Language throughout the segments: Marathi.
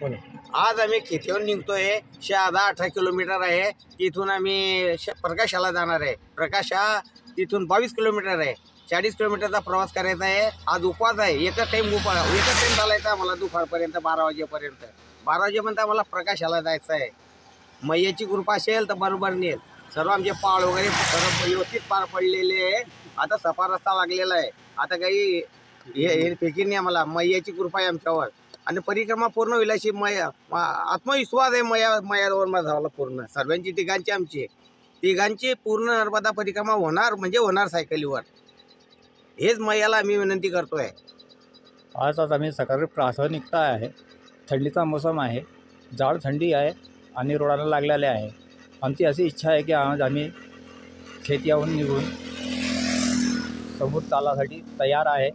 बोला. आज आम्ही खेतीवरून निघतोय. 18 किलोमीटर आहे. तिथून आम्ही प्रकाशाला जाणार आहे. प्रकाश हा तिथून 22 किलोमीटर आहे. 40 किलोमीटरचा प्रवास करायचा आहे. आज उपवास आहे. एकच टाईम चालायचा आम्हाला दुपारपर्यंत 12 वाजेपर्यंत. 12 वाजेपर्यंत आम्हाला प्रकाशाला जायचं आहे. मैयाची कृपा असेल तर बरोबर नेल. सर्व आमचे पाळ वगैरे सर्व व्यवस्थित पार पडलेले आहे. आता सफा रस्ता लागलेला आहे. आता काही हे फेकी नाही. आम्हाला मैयाची कृपा आहे आमच्यावर आणि परिक्रमा पूर्ण होईल अशी आत्मविश्वास आहे. मयावर माझा पूर्ण सर्वांची तिघांची पूर्ण नर्मदा परिक्रमा होणार म्हणजे होणार सायकलीवर. हेच मैयाला आम्ही विनंती करतोय. आज आम्ही सकाळी प्राथमिकता आहे. थंडीचा मोसम आहे. जाड थंडी आहे आणि रोडाला लागलेले आहे. आमची अशी इच्छा आहे की आज आम्ही खेतीयाहून निघून समोर चालासाठी तयार आहे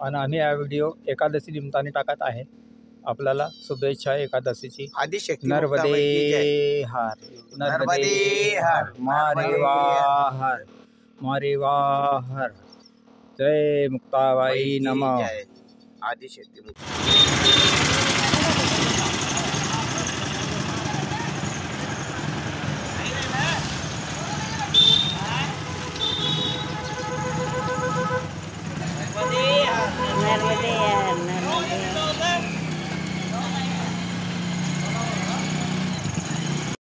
आणि आम्ही हा व्हिडिओ एकादशी निमित्ताने टाकत आहे. आपल्याला शुभेच्छा एकादशीची. आदिशक्ती नर्मदे हर नर्मदे हर मारे वाहर मारे वाहर. जय मुक्ताबाई नमः. आदिशक्ती नर्मदे